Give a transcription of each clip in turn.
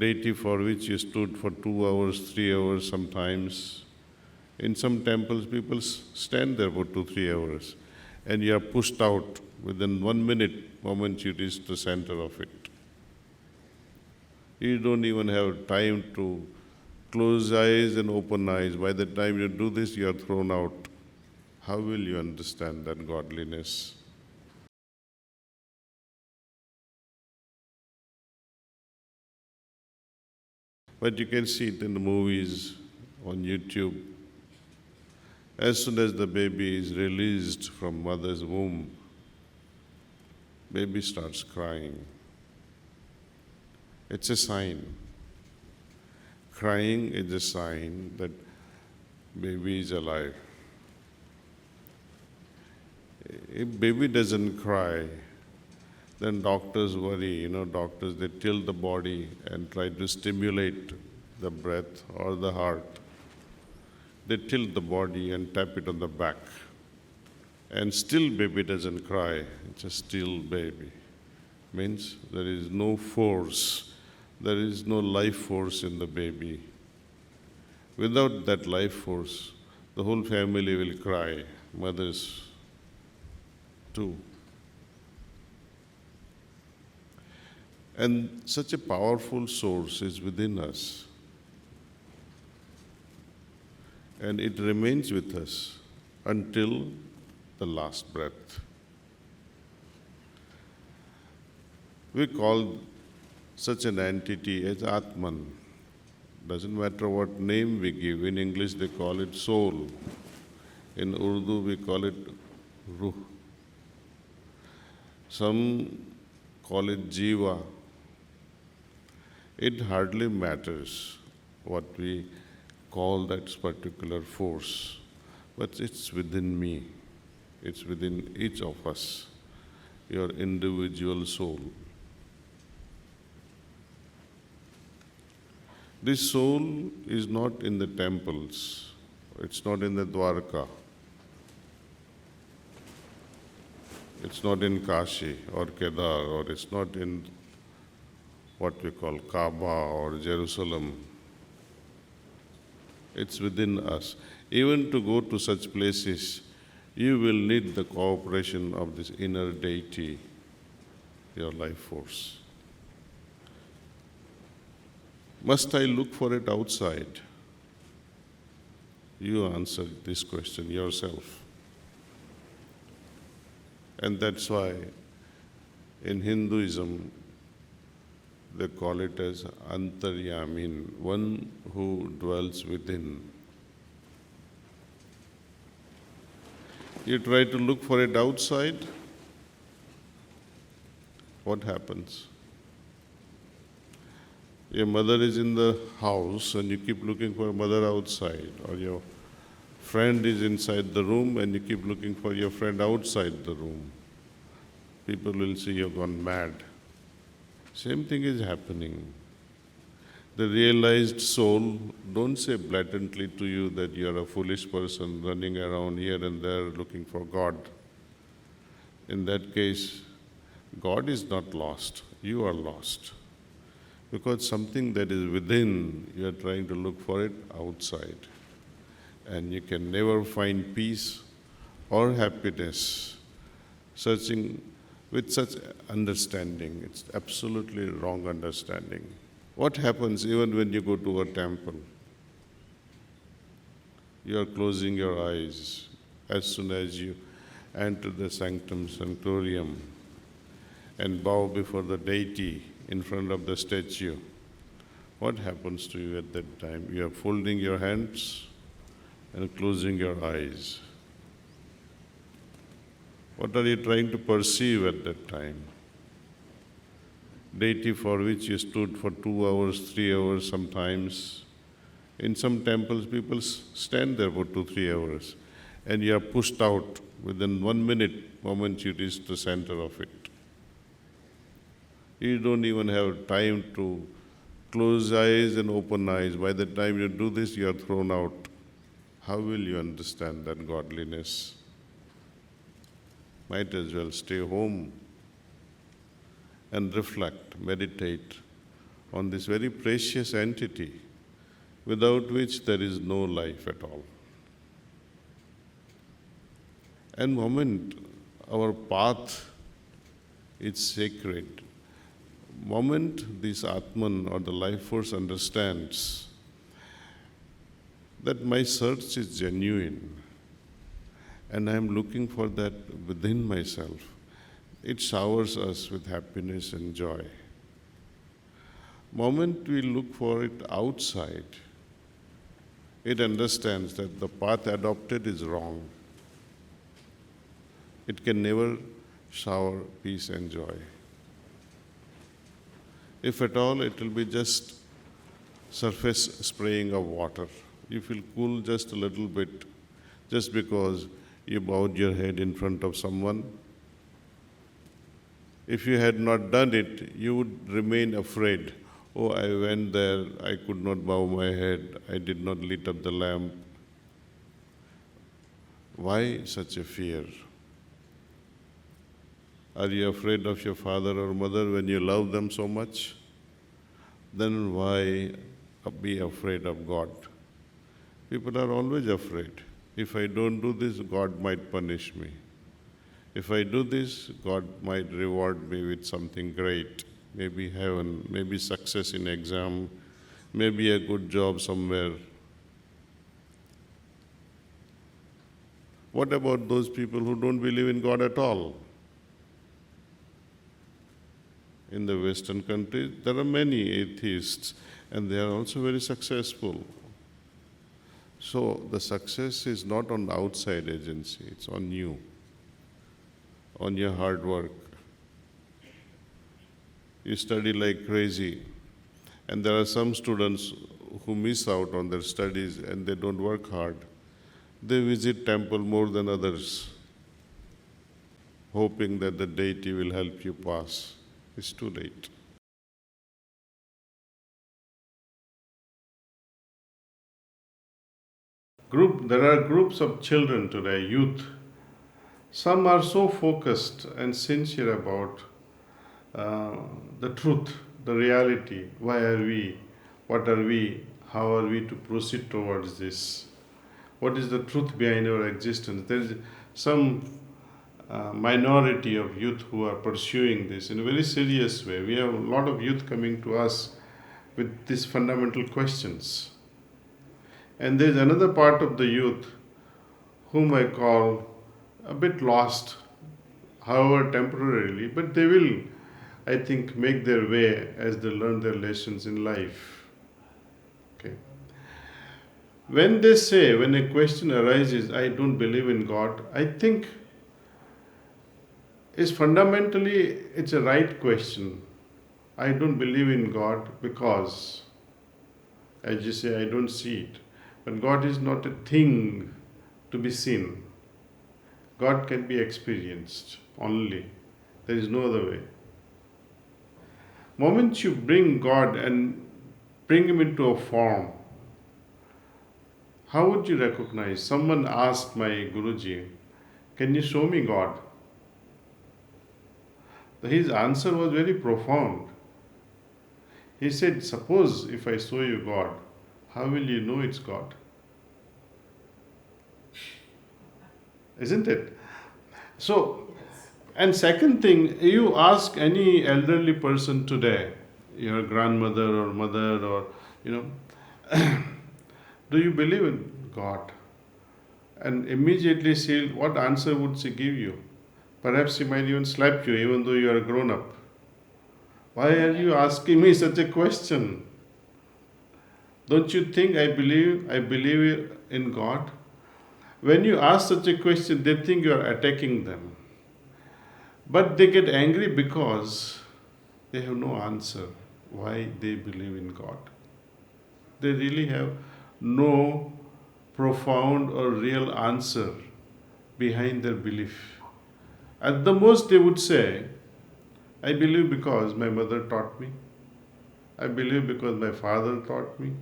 deity for which you stood for 2 hours, 3 hours sometimes. In some temples, people stand there for 2, 3 hours, and you are pushed out within 1 minute moment you reach the center of it. You don't even have time to close eyes and open eyes. By the time you do this, you are thrown out. How will you understand that godliness? But you can see it in the movies, on YouTube. As soon as the baby is released from mother's womb, baby starts crying. It's a sign. Crying is a sign that baby is alive. If baby doesn't cry, then doctors worry. Doctors, they tilt the body and try to stimulate the breath or the heart. They tilt the body and tap it on the back. And still baby doesn't cry. It's a still baby. Means there is no force. There is no life force in the baby. Without that life force, the whole family will cry. Mothers too. And such a powerful source is within us. And it remains with us until the last breath. We call such an entity as Atman. Doesn't matter what name we give. In English they call it soul. In Urdu we call it ruh. Some call it jiva. It hardly matters what we call that particular force, but it's within me. It's within each of us, your individual soul. This soul is not in the temples. It's not in the Dwarka. It's not in Kashi or Kedar, or it's not in what we call Kaaba or Jerusalem. It's within us. Even to go to such places, you will need the cooperation of this inner deity, your life force. Must I look for it outside? You answer this question yourself. And that's why in Hinduism, they call it as Antaryamin, one who dwells within. You try to look for it outside, what happens? Your mother is in the house and you keep looking for mother outside, or your friend is inside the room and you keep looking for your friend outside the room. People will say you've gone mad. Same thing is happening. The realized soul don't say blatantly to you that you are a foolish person running around here and there looking for God. In that case, God is not lost, you are lost. Because something that is within, you are trying to look for it outside. And you can never find peace or happiness searching with such understanding. It's absolutely wrong understanding. What happens even when you go to a temple? You are closing your eyes as soon as you enter the sanctum sanctorium and bow before the deity in front of the statue. What happens to you at that time? You are folding your hands and closing your eyes. What are you trying to perceive at that time? Deity for which you stood for 2 hours, 3 hours sometimes. In some temples, people stand there for 2, 3 hours, and you are pushed out within 1 minute moment you reach the center of it. You don't even have time to close eyes and open eyes. By the time you do this, you are thrown out. How will you understand that godliness? Might as well stay home and reflect, meditate on this very precious entity without which there is no life at all. And moment our path is sacred, moment this Atman or the life force understands that my search is genuine and I am looking for that within myself, it showers us with happiness and joy. Moment we look for it outside, it understands that the path adopted is wrong. It can never shower peace and joy. If at all, it will be just surface spraying of water. You feel cool just a little bit, just because you bowed your head in front of someone. If you had not done it, you would remain afraid. Oh, I went there, I could not bow my head, I did not light up the lamp. Why such a fear? Are you afraid of your father or mother when you love them so much? Then why be afraid of God? People are always afraid. If I don't do this, God might punish me. If I do this, God might reward me with something great. Maybe heaven, maybe success in exam, maybe a good job somewhere. What about those people who don't believe in God at all? In the Western countries, there are many atheists, and they are also very successful. So the success is not on the outside agency, it's on you, on your hard work. You study like crazy, and there are some students who miss out on their studies and they don't work hard. They visit temple more than others, hoping that the deity will help you pass. It's too late. There are groups of children today, youth. Some are so focused and sincere about the truth, the reality. Why are we? What are we? How are we to proceed towards this? What is the truth behind our existence? There is some minority of youth who are pursuing this in a very serious way. We have a lot of youth coming to us with these fundamental questions. And there is another part of the youth whom I call a bit lost, however temporarily, but they will, I think, make their way as they learn their lessons in life. Okay. When they say, when a question arises, I don't believe in God, I think it's a right question. I don't believe in God because, as you say, I don't see it. But God is not a thing to be seen. God can be experienced only. There is no other way. Moment you bring God and bring Him into a form, how would you recognize? Someone asked my Guruji, can you show me God? His answer was very profound. He said, suppose if I show you God, how will you know it's God? Isn't it? So, and second thing, you ask any elderly person today, your grandmother or mother or, do you believe in God? And immediately what answer would she give you? Perhaps she might even slap you even though you are grown up. Why are you asking me such a question? Don't you think I believe in God? When you ask such a question, they think you are attacking them. But they get angry because they have no answer why they believe in God. They really have no profound or real answer behind their belief. At the most, they would say, I believe because my mother taught me. I believe because my father taught me.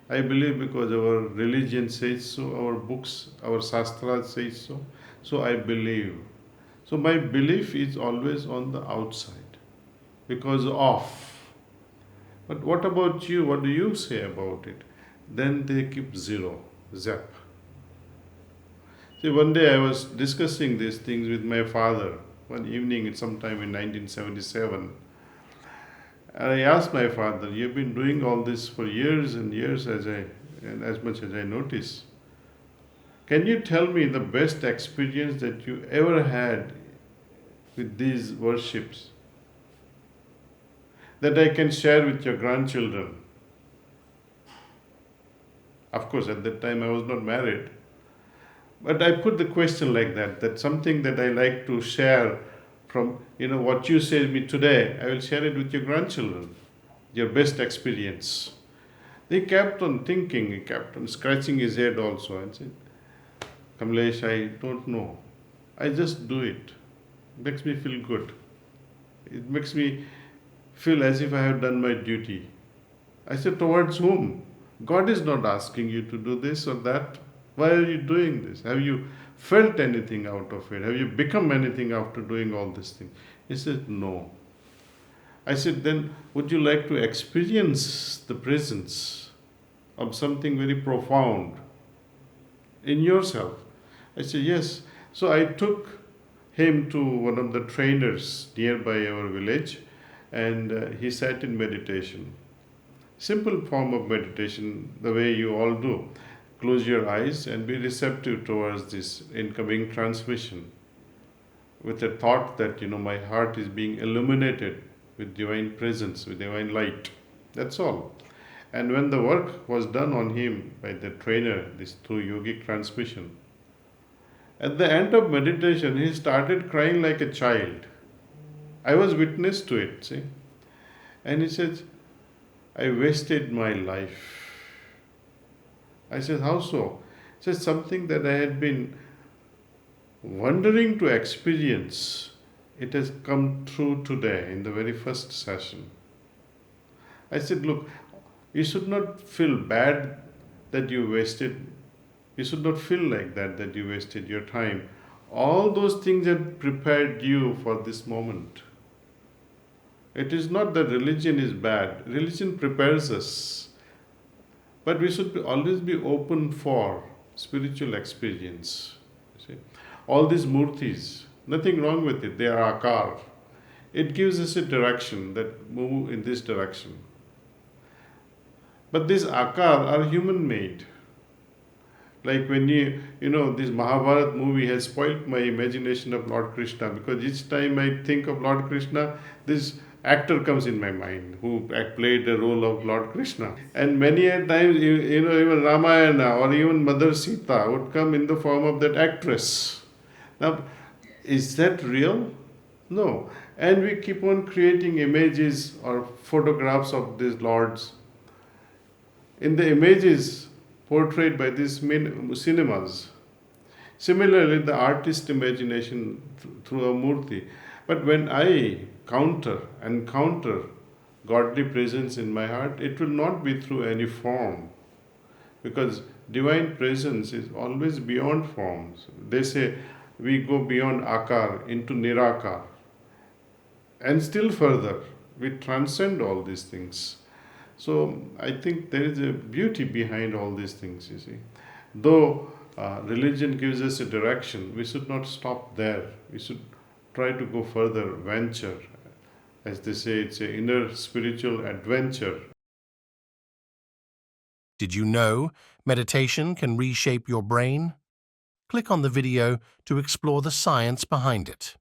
I believe because our religion says so, our books, our sastras say so. So I believe. So my belief is always on the outside because of. But what about you? What do you say about it? Then they keep zero, zap. See, one day I was discussing these things with my father one evening, sometime in 1977. And I asked my father, "You've been doing all this for years and years, and as much as I notice. Can you tell me the best experience that you ever had with these worships that I can share with your grandchildren?" Of course, at that time I was not married. But I put the question like that something that I like to share from, what you say to me today, I will share it with your grandchildren, your best experience. They kept on thinking, he kept on scratching his head also and said, "Kamlesh, I don't know. I just do it. It makes me feel good. It makes me feel as if I have done my duty." I said, "Towards whom? God is not asking you to do this or that. Why are you doing this? Have you felt anything out of it? Have you become anything after doing all this thing?" He said, "No." I said, "Then would you like to experience the presence of something very profound in yourself?" I said, "Yes." So I took him to one of the trainers nearby our village, and he sat in meditation. Simple form of meditation, the way you all do. Close your eyes and be receptive towards this incoming transmission with a thought that, my heart is being illuminated with divine presence, with divine light. That's all. And when the work was done on him by the trainer, this through yogic transmission, at the end of meditation, he started crying like a child. I was witness to it, see. And he said, "I wasted my life." I said, "How so?" He said, "Something that I had been wondering to experience, it has come true today in the very first session." I said, "Look, you should not feel bad that you should not feel like that you wasted your time. All those things have prepared you for this moment. It is not that religion is bad. Religion prepares us. But we should always be open for spiritual experience. You see? All these murtis, nothing wrong with it. They are akar. It gives us a direction that move in this direction. But these akar are human-made. Like when this Mahabharata movie has spoiled my imagination of Lord Krishna, because each time I think of Lord Krishna, this actor comes in my mind who played the role of Lord Krishna. And many a times, even Ramayana or even Mother Sita would come in the form of that actress. Now, is that real? No. And we keep on creating images or photographs of these lords. In the images portrayed by these cinemas. Similarly, the artist imagination through a murti. But when I encounter godly presence in my heart, it will not be through any form. Because divine presence is always beyond forms. They say we go beyond akar into nirakar. And still further, we transcend all these things. So I think there is a beauty behind all these things, you see. Though religion gives us a direction, we should not stop there. We should try to go further, venture. As they say, it's an inner spiritual adventure. Did you know meditation can reshape your brain? Click on the video to explore the science behind it.